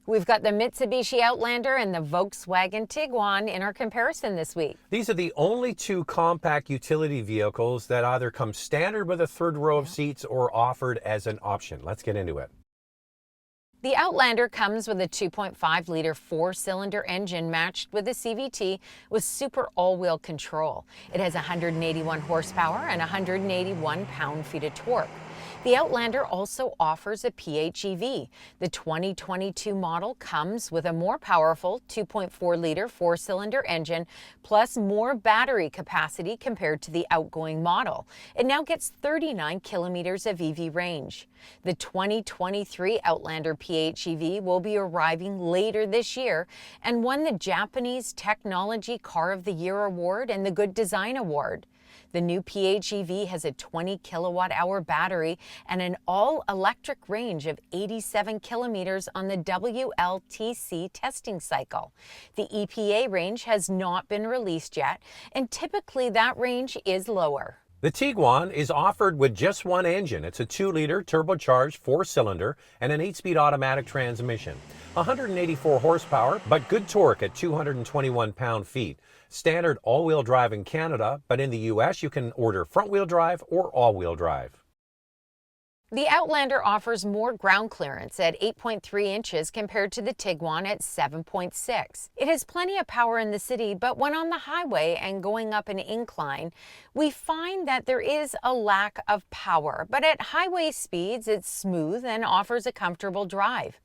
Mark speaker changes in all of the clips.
Speaker 1: We've got the Mitsubishi Outlander and the Volkswagen Tiguan in our comparison this week.
Speaker 2: These are the only two compact utility vehicles that either come standard with a third row of seats or offered as an option. Let's get into it.
Speaker 1: The Outlander comes with a 2.5-liter four-cylinder engine matched with a CVT with super all-wheel control. It has 181 horsepower and 181 pound-feet of torque. The Outlander also offers a PHEV. The 2022 model comes with a more powerful 2.4-liter four-cylinder engine plus more battery capacity compared to the outgoing model. It now gets 39 kilometers of EV range. The 2023 Outlander PHEV will be arriving later this year and won the Japanese Technology Car of the Year award and the Good Design award. The new PHEV has a 20 kilowatt-hour battery and an all-electric range of 87 kilometers on the WLTC testing cycle. The EPA range has not been released yet, and typically that range is lower.
Speaker 2: The Tiguan is offered with just one engine. It's a 2-liter turbocharged four-cylinder and an 8-speed automatic transmission. 184 horsepower, but good torque at 221 pound-feet. Standard all-wheel drive in Canada, but in the US you can order front-wheel drive or all-wheel drive.
Speaker 1: The Outlander offers more ground clearance at 8.3 inches compared to the Tiguan at 7.6. It has plenty of power in the city, but when on the highway and going up an incline, we find that there is a lack of power. But at highway speeds, it's smooth and offers a comfortable drive.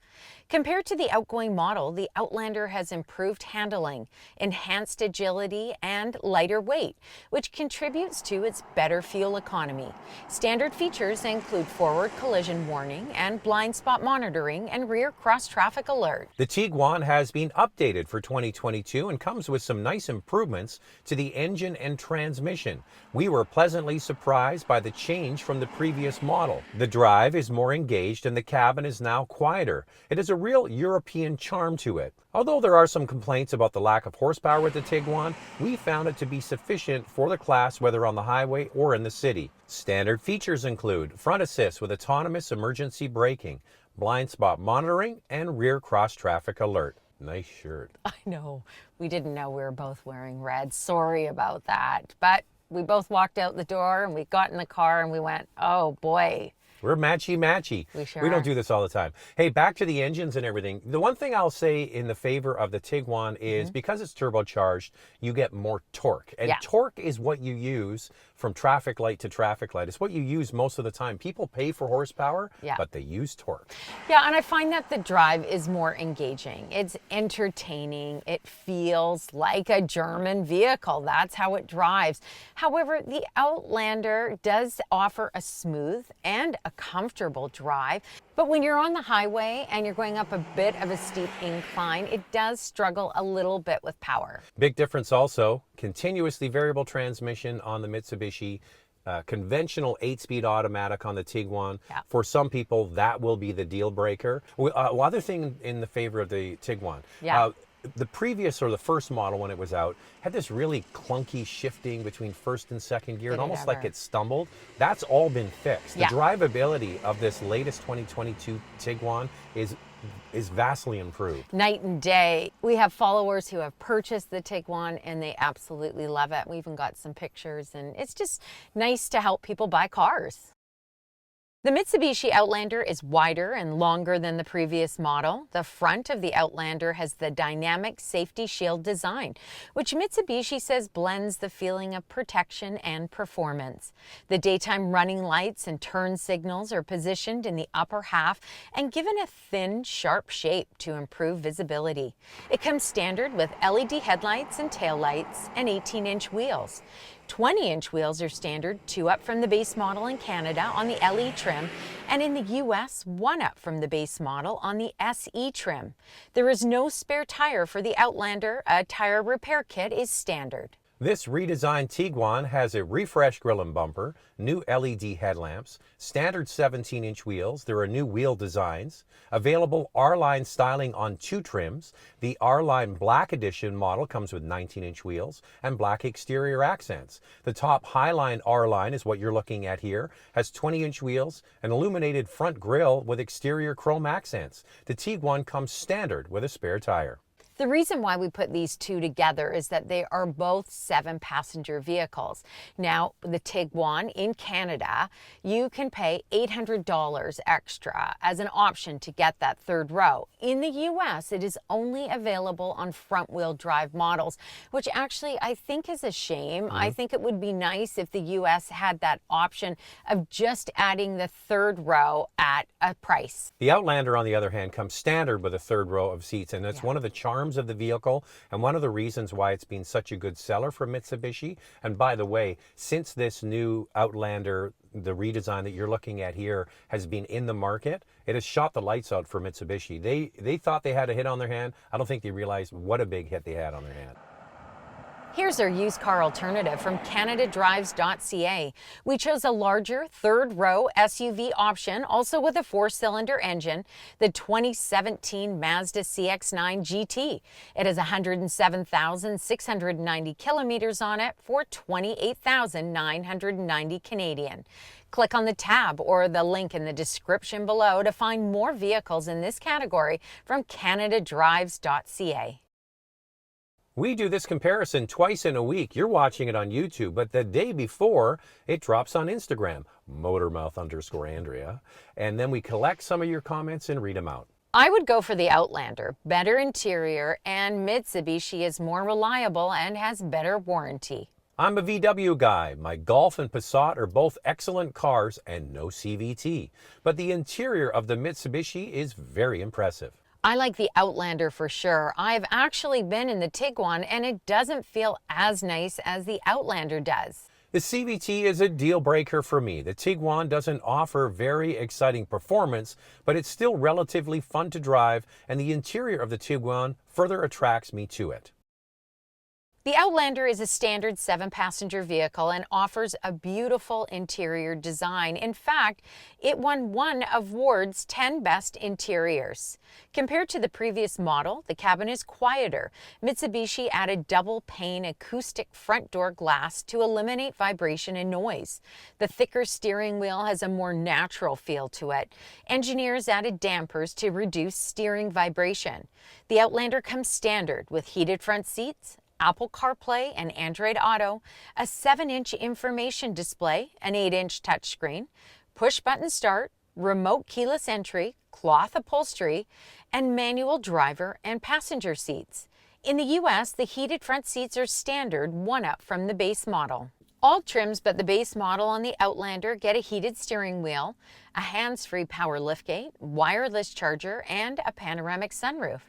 Speaker 1: Compared to the outgoing model, the Outlander has improved handling, enhanced agility, and lighter weight, which contributes to its better fuel economy. Standard features include forward collision warning and blind spot monitoring and rear cross-traffic alert.
Speaker 2: The Tiguan has been updated for 2022 and comes with some nice improvements to the engine and transmission. We were pleasantly surprised by the change from the previous model. The drive is more engaged and the cabin is now quieter. It has a real European charm to it. Although there are some complaints about the lack of horsepower with the Tiguan, we found it to be sufficient for the class whether on the highway or in the city. Standard features include front assist with autonomous emergency braking, blind spot monitoring, and rear cross-traffic alert. Nice shirt.
Speaker 1: I know. We didn't know we were both wearing red. Sorry about that. But we both walked out the door and we got in the car and we went, oh boy.
Speaker 2: We're matchy-matchy.
Speaker 1: We
Speaker 2: don't do this all the time. Hey, back to the engines and everything. The one thing I'll say in the favor of the Tiguan is because it's turbocharged, you get more torque. And torque is what you use from traffic light to traffic light. It's what you use most of the time. People pay for horsepower, but they use torque.
Speaker 1: Yeah, and I find that the drive is more engaging. It's entertaining. It feels like a German vehicle. That's how it drives. However, the Outlander does offer a smooth and a comfortable drive, but when you're on the highway and you're going up a bit of a steep incline, it does struggle a little bit with power.
Speaker 2: Big difference also, continuously variable transmission on the Mitsubishi, conventional 8-speed automatic on the Tiguan. For some people, that will be the deal breaker. Other thing in the favor of the Tiguan. The previous or the first model when it was out had this really clunky shifting between first and second gear and almost like it stumbled. That's all been fixed. The drivability of this latest 2022 Tiguan is vastly improved.
Speaker 1: Night and day. We have followers who have purchased the Tiguan and they absolutely love it. We even got some pictures and it's just nice to help people buy cars. The Mitsubishi Outlander is wider and longer than the previous model. The front of the Outlander has the dynamic safety shield design, which Mitsubishi says blends the feeling of protection and performance. The daytime running lights and turn signals are positioned in the upper half and given a thin, sharp shape to improve visibility. It comes standard with LED headlights and taillights and 18-inch wheels. 20-inch wheels are standard, 2 up from the base model in Canada on the LE trim, and in the US, 1 up from the base model on the SE trim. There is no spare tire for the Outlander. A tire repair kit is standard.
Speaker 2: This redesigned Tiguan has a refreshed grille and bumper, new LED headlamps, standard 17-inch wheels. There are new wheel designs, available R-Line styling on 2 trims. The R-Line Black Edition model comes with 19-inch wheels and black exterior accents. The top Highline R-Line is what you're looking at here, has 20-inch wheels, an illuminated front grille with exterior chrome accents. The Tiguan comes standard with a spare tire.
Speaker 1: The reason why we put these two together is that they are both 7-passenger vehicles. Now, the Tiguan in Canada, you can pay $800 extra as an option to get that third row. In the US, it is only available on front-wheel drive models, which actually I think is a shame. I think it would be nice if the US had that option of just adding the third row at a price.
Speaker 2: The Outlander, on the other hand, comes standard with a third row of seats, and it's one of the charms of the vehicle and one of the reasons why it's been such a good seller for Mitsubishi. And by the way, since this new Outlander, the redesign that you're looking at here, has been in the market, it has shot the lights out for Mitsubishi. They thought they had a hit on their hand. I don't think they realized what a big hit they had on their hand.
Speaker 1: Here's our used car alternative from CanadaDrives.ca. We chose a larger third-row SUV option, also with a 4-cylinder engine, the 2017 Mazda CX-9 GT. It has 107,690 kilometers on it for 28,990 Canadian. Click on the tab or the link in the description below to find more vehicles in this category from CanadaDrives.ca.
Speaker 2: We do this comparison twice in a week. You're watching it on YouTube, but the day before, it drops on Instagram, Motormouth_Andrea, and then we collect some of your comments and read them out.
Speaker 1: I would go for the Outlander. Better interior, and Mitsubishi is more reliable and has better warranty.
Speaker 2: I'm a VW guy. My Golf and Passat are both excellent cars and no CVT, but the interior of the Mitsubishi is very impressive.
Speaker 1: I like the Outlander for sure. I've actually been in the Tiguan and it doesn't feel as nice as the Outlander does.
Speaker 2: The CVT is a deal breaker for me. The Tiguan doesn't offer very exciting performance, but it's still relatively fun to drive, and the interior of the Tiguan further attracts me to it.
Speaker 1: The Outlander is a standard 7-passenger vehicle and offers a beautiful interior design. In fact, it won one of Ward's 10 best interiors. Compared to the previous model, the cabin is quieter. Mitsubishi added double-pane acoustic front door glass to eliminate vibration and noise. The thicker steering wheel has a more natural feel to it. Engineers added dampers to reduce steering vibration. The Outlander comes standard with heated front seats, Apple CarPlay and Android Auto, a 7-inch information display, an 8-inch touchscreen, push-button start, remote keyless entry, cloth upholstery, and manual driver and passenger seats. In the US, the heated front seats are standard, one up from the base model. All trims but the base model on the Outlander get a heated steering wheel, a hands-free power liftgate, wireless charger, and a panoramic sunroof.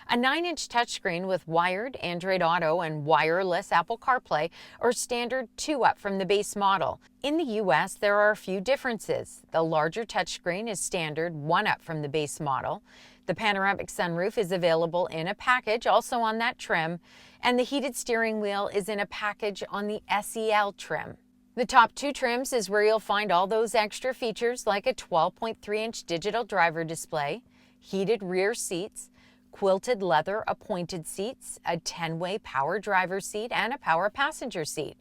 Speaker 1: A 9-inch touchscreen with wired Android Auto and wireless Apple CarPlay are standard, two up from the base model. In the US, there are a few differences. The larger touchscreen is standard, one up from the base model. The panoramic sunroof is available in a package, also on that trim, and the heated steering wheel is in a package on the SEL trim. The top 2 trims is where you'll find all those extra features like a 12.3-inch digital driver display, heated rear seats, quilted leather appointed seats, a 10-way power driver seat, and a power passenger seat.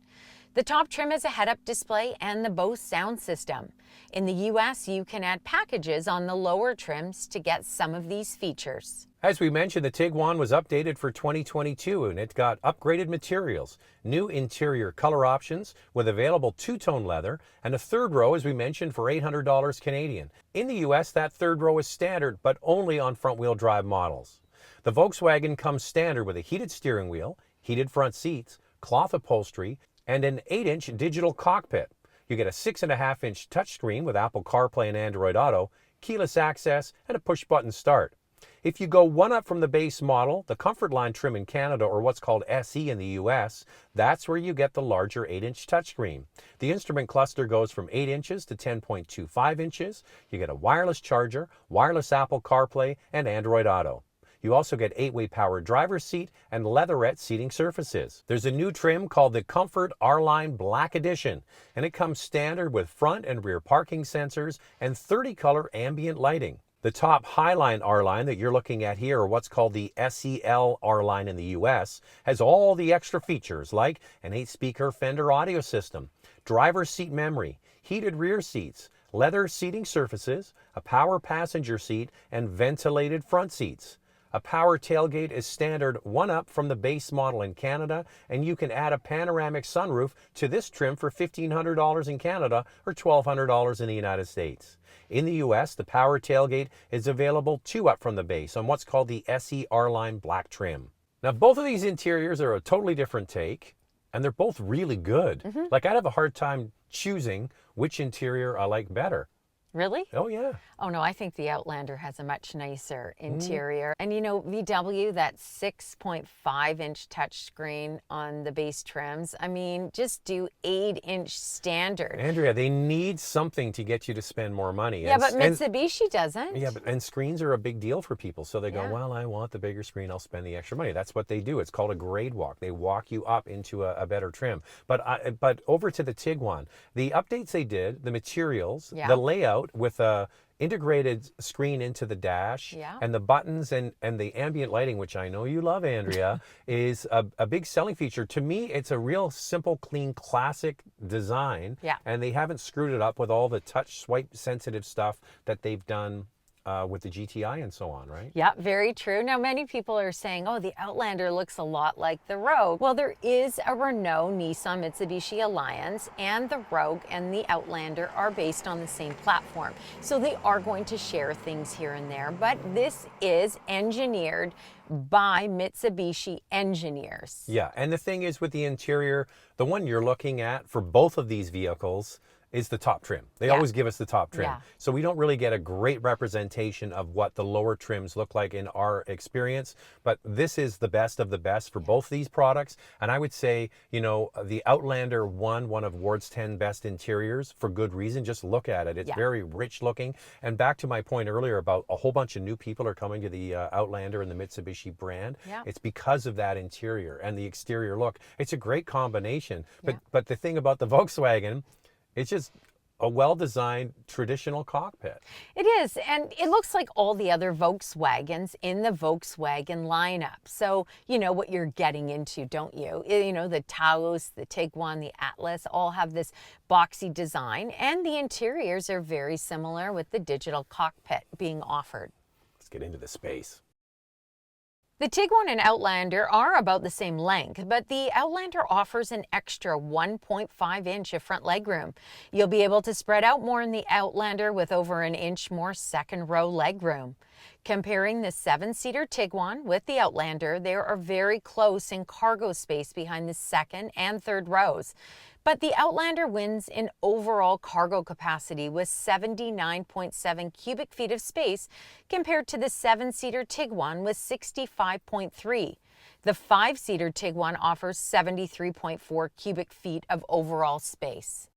Speaker 1: The top trim is a head-up display and the Bose sound system. In the US, you can add packages on the lower trims to get some of these features.
Speaker 2: As we mentioned, the Tiguan was updated for 2022 and it got upgraded materials, new interior color options with available 2-tone leather, and a third row, as we mentioned, for $800 Canadian. In the US, that third row is standard, but only on front-wheel drive models. The Volkswagen comes standard with a heated steering wheel, heated front seats, cloth upholstery, and an 8-inch digital cockpit. You get a 6.5-inch touchscreen with Apple CarPlay and Android Auto, keyless access, and a push-button start. If you go one up from the base model, the Comfort Line trim in Canada, or what's called SE in the US, that's where you get the larger 8-inch touchscreen. The instrument cluster goes from 8 inches to 10.25 inches. You get a wireless charger, wireless Apple CarPlay, and Android Auto. You also get 8-way power driver's seat and leatherette seating surfaces. There's a new trim called the Comfort R-Line Black Edition, and it comes standard with front and rear parking sensors and 30-color ambient lighting. The top Highline R-Line that you're looking at here, or what's called the SEL R-Line in the US, has all the extra features like an 8-speaker Fender audio system, driver's seat memory, heated rear seats, leather seating surfaces, a power passenger seat, and ventilated front seats. A power tailgate is standard, one up from the base model in Canada, and you can add a panoramic sunroof to this trim for $1,500 in Canada or $1,200 in the United States. In the US, the power tailgate is available two up from the base on what's called the SE R-Line Black trim. Now, both of these interiors are a totally different take, and they're both really good. Like, I'd have a hard time choosing which interior I like better.
Speaker 1: Really?
Speaker 2: Oh, yeah.
Speaker 1: Oh, no, I think the Outlander has a much nicer interior. And, you know, VW, that 6.5-inch touchscreen on the base trims, I mean, just do 8-inch standard.
Speaker 2: Andrea, they need something to get you to spend more money.
Speaker 1: Yeah, but Mitsubishi doesn't.
Speaker 2: Yeah, and screens are a big deal for people. So they go, well, I want the bigger screen, I'll spend the extra money. That's what they do. It's called a grade walk. They walk you up into a better trim. But over to the Tiguan, the updates they did, the materials, the layout with a integrated screen into the dash, and the buttons and the ambient lighting, which I know you love, Andrea, is a big selling feature. To me, it's a real simple, clean, classic design, and they haven't screwed it up with all the touch swipe sensitive stuff that they've done with the GTI and so on, right?
Speaker 1: Yeah, very true. Now, many people are saying, oh, the Outlander looks a lot like the Rogue. Well, there is a Renault Nissan Mitsubishi alliance, and the Rogue and the Outlander are based on the same platform. So they are going to share things here and there, but this is engineered by Mitsubishi engineers.
Speaker 2: Yeah, and the thing is with the interior, the one you're looking at for both of these vehicles is the top trim. They always give us the top trim. So we don't really get a great representation of what the lower trims look like in our experience, but this is the best of the best for both these products. And I would say, you know, the Outlander won one of Ward's 10 best interiors for good reason. Just look at it. It's very rich looking. And back to my point earlier about a whole bunch of new people are coming to the Outlander and the Mitsubishi brand. It's because of that interior and the exterior look. It's a great combination. But the thing about the Volkswagen, it's just a well-designed traditional cockpit.
Speaker 1: It is, and it looks like all the other Volkswagens in the Volkswagen lineup. So you know what you're getting into, don't you? You know, the Taos, the Tiguan, the Atlas all have this boxy design, and the interiors are very similar with the digital cockpit being offered.
Speaker 2: Let's get into the space.
Speaker 1: The Tiguan and Outlander are about the same length, but the Outlander offers an extra 1.5-inch of front legroom. You'll be able to spread out more in the Outlander with over an inch more second-row legroom. Comparing the 7-seater Tiguan with the Outlander, they are very close in cargo space behind the second and third rows. But the Outlander wins in overall cargo capacity with 79.7 cubic feet of space compared to the 7-seater Tiguan with 65.3. The 5-seater Tiguan offers 73.4 cubic feet of overall space.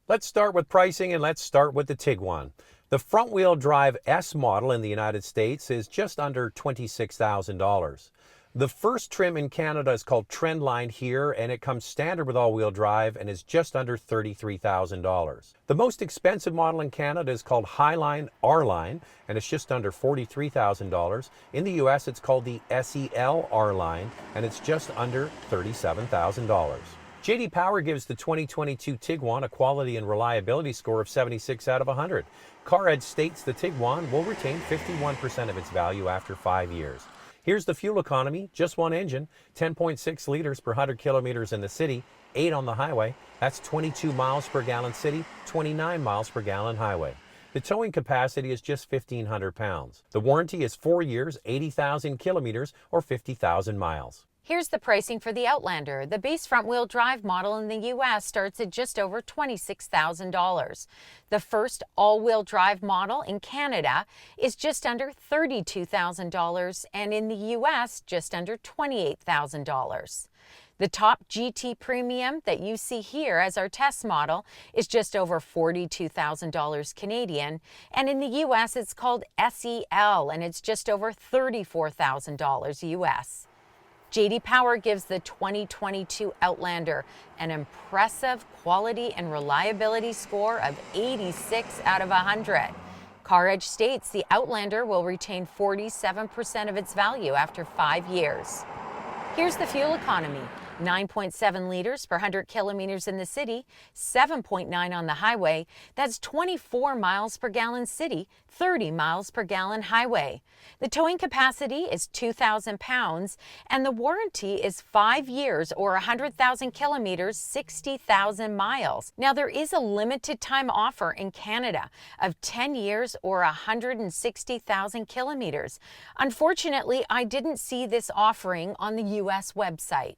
Speaker 2: Let's start with pricing, and let's start with the Tiguan. The front-wheel drive S model in the United States is just under $26,000. The first trim in Canada is called Trendline here, and it comes standard with all-wheel drive and is just under $33,000. The most expensive model in Canada is called Highline R-Line, and it's just under $43,000. In the US, it's called the SEL R-Line, and it's just under $37,000. J.D. Power gives the 2022 Tiguan a quality and reliability score of 76 out of 100. CarEdge states the Tiguan will retain 51% of its value after 5 years. Here's the fuel economy, just one engine, 10.6 liters per 100 kilometers in the city, 8 on the highway. That's 22 miles per gallon city, 29 miles per gallon highway. The towing capacity is just 1,500 pounds. The warranty is 4 years, 80,000 kilometers, or 50,000 miles.
Speaker 1: Here's the pricing for the Outlander. The base front-wheel drive model in the U.S. starts at just over $26,000. The first all-wheel drive model in Canada is just under $32,000, and in the U.S., just under $28,000. The top GT Premium that you see here as our test model is just over $42,000 Canadian, and in the US it's called SEL and it's just over $34,000 US. J.D. Power gives the 2022 Outlander an impressive quality and reliability score of 86 out of 100. CarEdge states the Outlander will retain 47% of its value after 5 years. Here's the fuel economy. 9.7 liters per 100 kilometers in the city, 7.9 on the highway. That's 24 miles per gallon city, 30 miles per gallon highway. The towing capacity is 2,000 pounds, and the warranty is 5 years or 100,000 kilometers, 60,000 miles. Now, there is a limited time offer in Canada of 10 years or 160,000 kilometers. Unfortunately, I didn't see this offering on the U.S. website.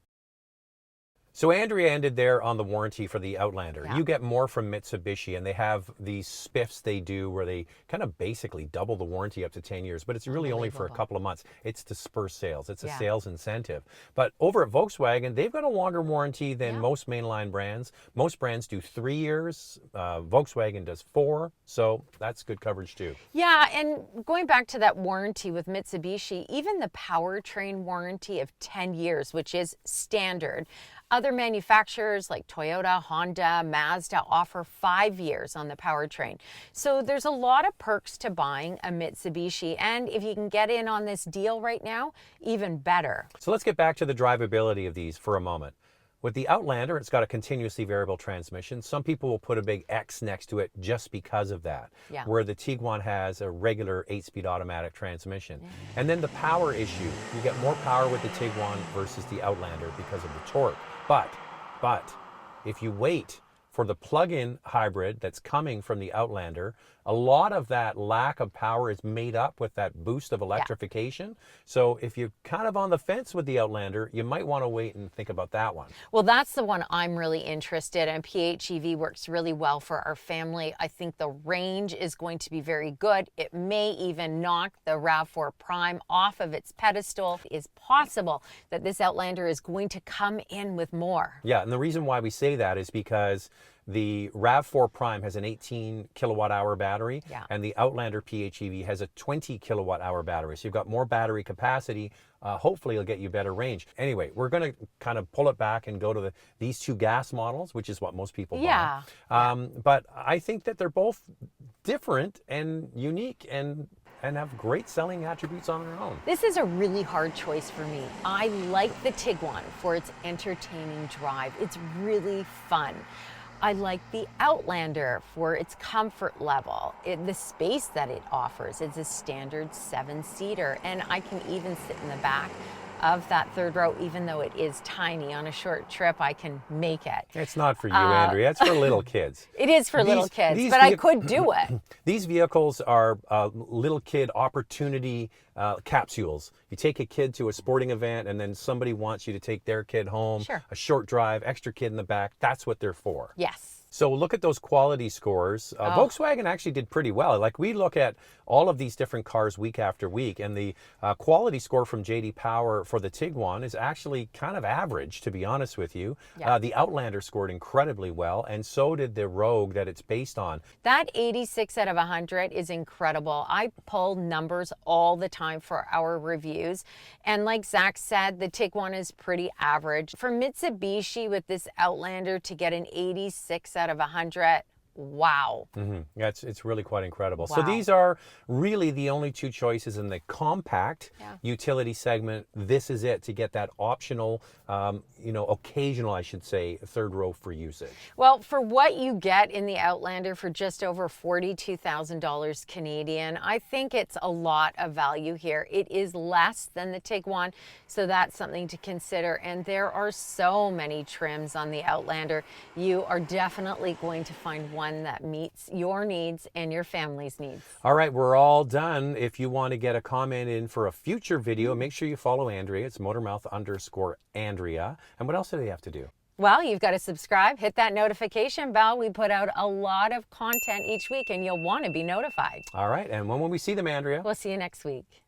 Speaker 2: So Andrea ended there on the warranty for the Outlander.
Speaker 1: Yeah.
Speaker 2: You get more from Mitsubishi, and they have these spiffs they do where they kind of basically double the warranty up to 10 years, but it's really only for a couple of months. It's to spur sales. It's a sales incentive. But over at Volkswagen, they've got a longer warranty than most mainline brands. Most brands do 3 years. Volkswagen does 4, so that's good coverage too.
Speaker 1: Yeah, and going back to that warranty with Mitsubishi, even the powertrain warranty of 10 years, which is standard. Other manufacturers like Toyota, Honda, Mazda offer 5 years on the powertrain. So there's a lot of perks to buying a Mitsubishi, and if you can get in on this deal right now, even better.
Speaker 2: So let's get back to the drivability of these for a moment. With the Outlander, it's got a continuously variable transmission. Some people will put a big X next to it just because of that.
Speaker 1: Yeah.
Speaker 2: Where the Tiguan has a regular 8-speed automatic transmission. And then the power issue. You get more power with the Tiguan versus the Outlander because of the torque. But if you wait for the plug-in hybrid that's coming from the Outlander, a lot of that lack of power is made up with that boost of electrification. So if you're kind of on the fence with the Outlander, you might want to wait and think about that one.
Speaker 1: Well, that's the one I'm really interested in. PHEV works really well for our family. I think the range is going to be very good. It may even knock the RAV4 Prime off of its pedestal. It is possible that this Outlander is going to come in with more.
Speaker 2: Yeah, and the reason why we say that is because the RAV4 Prime has an 18 kilowatt hour battery, and the Outlander PHEV has a 20 kilowatt hour battery. So you've got more battery capacity. Hopefully it'll get you better range. Anyway, we're going to kind of pull it back and go to these two gas models, which is what most people buy. But I think that they're both different and unique and have great selling attributes on their own.
Speaker 1: This is a really hard choice for me. I like the Tiguan for its entertaining drive. It's really fun. I like the Outlander for its comfort level, the space that it offers. It's a standard 7-seater, and I can even sit in the back of that third row, even though it is tiny. On a short trip, I can make it.
Speaker 2: It's not for you, Andrea. It's for little kids.
Speaker 1: It is for little kids, but I could do it.
Speaker 2: These vehicles are little kid opportunity capsules. You take a kid to a sporting event, and then somebody wants you to take their kid home.
Speaker 1: Sure.
Speaker 2: A short drive, extra kid in the back. That's what they're for.
Speaker 1: Yes.
Speaker 2: So look at those quality scores. Volkswagen actually did pretty well. Like, we look at all of these different cars week after week, and the quality score from J.D. Power for the Tiguan is actually kind of average, to be honest with you. The Outlander scored incredibly well, and so did the Rogue that it's based on.
Speaker 1: That 86 out of 100 is incredible. I pull numbers all the time for our reviews, and like Zach said, the Tiguan is pretty average. For Mitsubishi with this Outlander to get an 86 out of 100, wow.
Speaker 2: Yeah, it's really quite incredible.
Speaker 1: Wow.
Speaker 2: So these are really the only two choices in the compact utility segment. This is it to get that optional, occasional, I should say, third row for usage.
Speaker 1: Well, for what you get in the Outlander for just over $42,000 Canadian, I think it's a lot of value here. It is less than the Tiguan, so that's something to consider. And there are so many trims on the Outlander. You are definitely going to find one that meets your needs and your family's needs.
Speaker 2: All right, we're all done. If you want to get a comment in for a future video, make sure you follow Andrea. It's Motormouth_Andrea. And what else do they have to do?
Speaker 1: Well, you've got to subscribe, hit that notification bell. We put out a lot of content each week, and you'll want to be notified.
Speaker 2: All right, and when will we see them, Andrea?
Speaker 1: We'll see you next week.